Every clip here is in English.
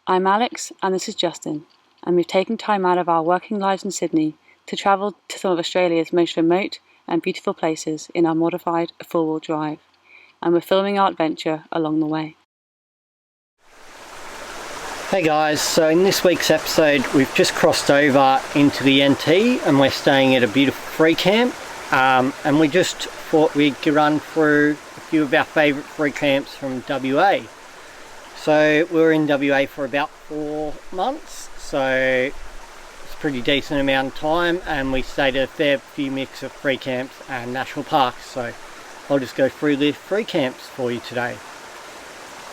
I'm Alex and this is Justin, and we've taken time out of our working lives in Sydney to travel to some of Australia's most remote and beautiful places in our modified four-wheel drive, and we're filming our adventure along the way. Hey guys, so in this week's episode we've just crossed over into the NT and we're staying at a beautiful free camp, and we just thought we'd run through a few of our favourite free camps from WA. So we were in WA for about 4 months, so it's a pretty decent amount of time, and we stayed at a fair few mix of free camps and national parks. So I'll just go through the free camps for you today.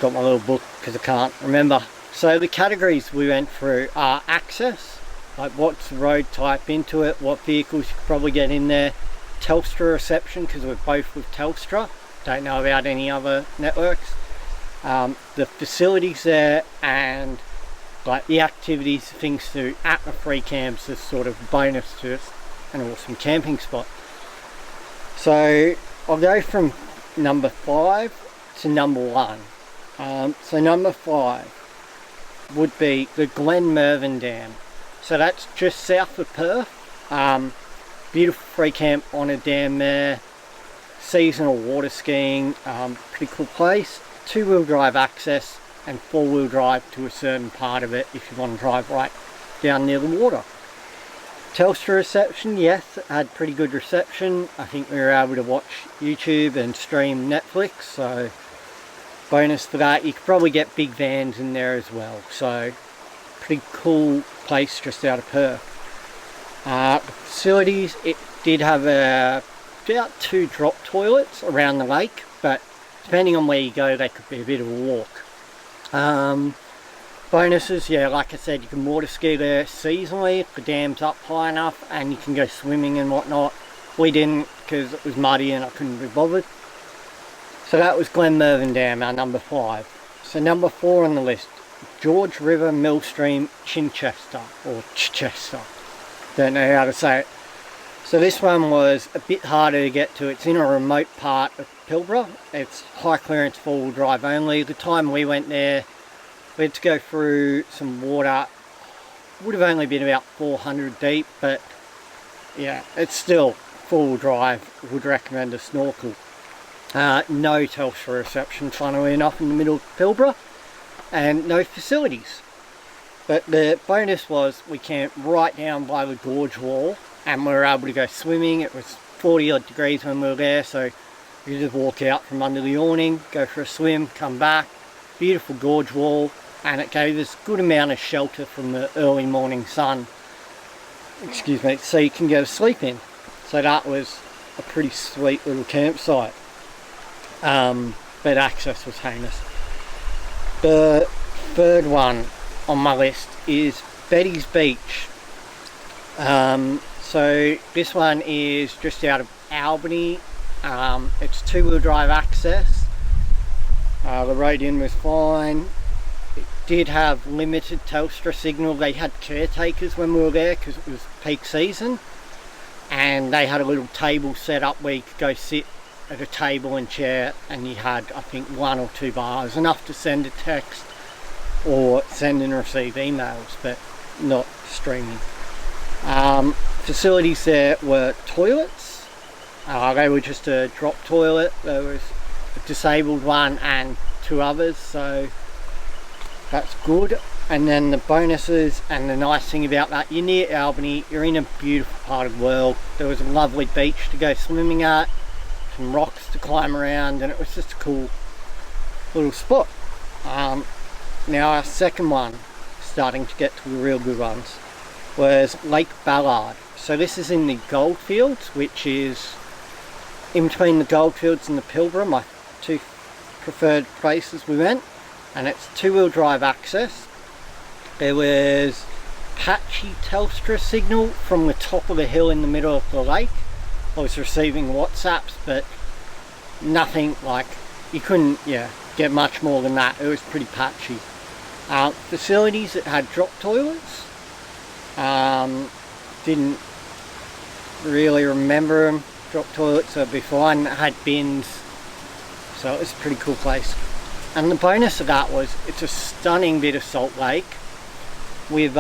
Got my little book because I can't remember. So the categories we went through are access, like what's the road type into it, what vehicles you could probably get in there, Telstra reception because we're both with Telstra, don't know about any other networks. The facilities there, and like the activities, things to do at the free camps is sort of bonus to an awesome camping spot. So I'll go from number 5 to number 1. So number 5 would be the Glen Maxwell Dam. So that's just south of Perth. Beautiful free camp on a dam there. Seasonal water skiing, pretty cool place. 2-wheel drive access and 4-wheel drive to a certain part of it if you want to drive right down near the water. Telstra reception, yes, it had pretty good reception. I think we were able to watch YouTube and stream Netflix, so bonus for that. You could probably get big vans in there as well, so pretty cool place just out of Perth. The facilities, it did have about 2 drop toilets around the lake, but depending on where you go, they could be a bit of a walk. Bonuses, yeah, like I said, you can water ski there seasonally if the dam's up high enough, and you can go swimming and whatnot. We didn't because it was muddy and I couldn't be bothered. So that was Glen Maxwell Dam, our number 5. So number 4 on the list, George River Millstream Chichester, or Chichester, don't know how to say it. So this one was a bit harder to get to. It's in a remote part of Pilbara. It's high clearance 4-wheel drive only. The time we went there, we had to go through some water. Would have only been about 400 deep, but yeah, it's still 4-wheel drive. Would recommend a snorkel. No Telstra reception, funnily enough, in the middle of Pilbara, and no facilities. But the bonus was we camped right down by the gorge wall, and we were able to go swimming. It was 40 odd degrees when we were there, so you could just walk out from under the awning, go for a swim, come back. Beautiful gorge wall, and it gave us a good amount of shelter from the early morning sun. Excuse me, so you can go to sleep in. So that was a pretty sweet little campsite. But access was heinous. The third one on my list is Betty's Beach. So this one is just out of Albany. It's 2-wheel drive access. The road in was fine. It did have limited Telstra signal. They had caretakers when we were there because it was peak season, and they had a little table set up where you could go sit at a table and chair, and you had, I think, 1 or 2 bars, enough to send a text or send and receive emails, but not streaming. Facilities there were toilets. They were just a drop toilet. There was a disabled one and 2 others, so that's good. And then the bonuses, and the nice thing about that, you're near Albany, you're in a beautiful part of the world. There was a lovely beach to go swimming at, some rocks to climb around, and it was just a cool little spot. Now our second one, starting to get to the real good ones, was Lake Ballard. So this is in the Goldfields, which is in between the Goldfields and the Pilbara, my 2 preferred places we went, and it's 2-wheel drive access. There was patchy Telstra signal from the top of the hill in the middle of the lake. I was receiving WhatsApps, but nothing like, you couldn't get much more than that. It was pretty patchy. Facilities that had drop toilets, didn't really remember them. Drop toilets, so it'd be fine. It had bins, so it was a pretty cool place. And the bonus of that was it's a stunning bit of salt lake with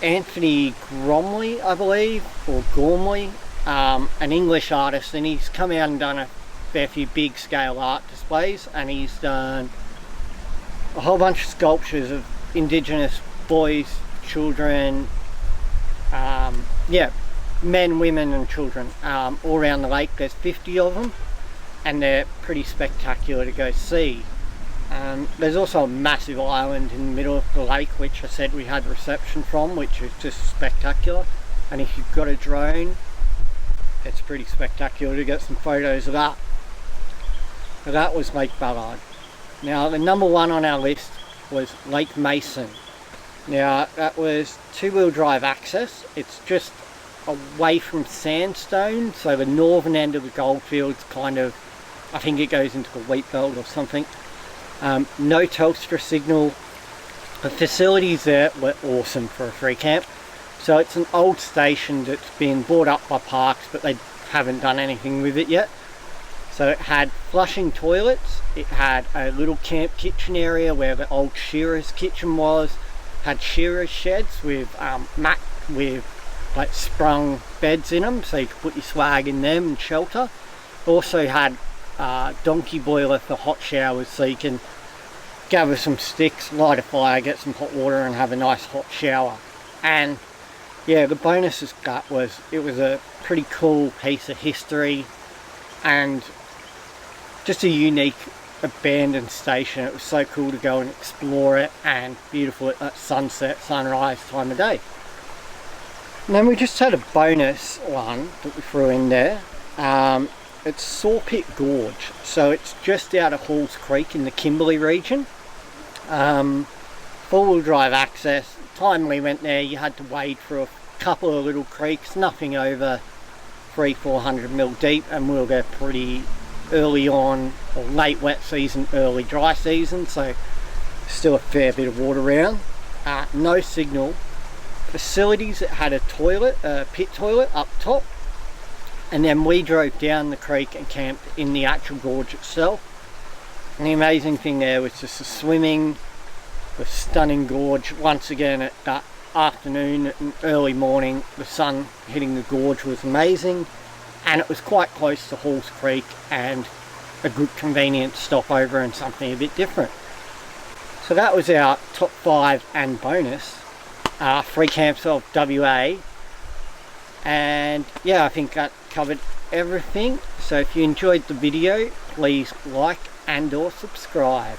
Anthony Gromley, I believe, or Gormley, an English artist, and he's come out and done a fair few big scale art displays, and he's done a whole bunch of sculptures of Indigenous boys, children, yeah, men, women and children all around the lake. There's 50 of them, and they're pretty spectacular to go see. There's also a massive island in the middle of the lake, which I said we had reception from, which is just spectacular. And if you've got a drone, it's pretty spectacular to get some photos of that. So that was Lake Ballard. Now the number one on our list was Lake Mason. Now that was two-wheel drive access. It's just away from Sandstone, so the northern end of the Goldfields, kind of, I think it goes into the wheat belt or something. No Telstra signal. The facilities there were awesome for a free camp. So it's an old station that's been bought up by Parks, but they haven't done anything with it yet. So it had flushing toilets, it had a little camp kitchen area where the old shearer's kitchen was, had shearer's sheds with like sprung beds in them, so you could put your swag in them and shelter. Also had donkey boiler for hot showers, so you can gather some sticks, light a fire, get some hot water and have a nice hot shower. And yeah, the bonus of that was it was a pretty cool piece of history and just a unique abandoned station. It was so cool to go and explore it, and beautiful at sunset, sunrise time of day. And then we just had a bonus one that we threw in there. It's Sawpit Gorge, so it's just out of Halls Creek in the Kimberley region. Four-wheel drive access. The time we went there, you had to wade through a couple of little creeks, nothing over 300-400 mil deep, and we'll go pretty early on, or late wet season, early dry season, so still a fair bit of water around. No signal. Facilities that had a toilet, a pit toilet up top, and then we drove down the creek and camped in the actual gorge itself. And the amazing thing there was just the swimming, the stunning gorge. Once again at that afternoon and early morning, the sun hitting the gorge was amazing, and it was quite close to Halls Creek and a good convenient stopover and something a bit different. So that was our top 5 and bonus free camps of WA, and yeah, I think that covered everything. So if you enjoyed the video, please like and or subscribe.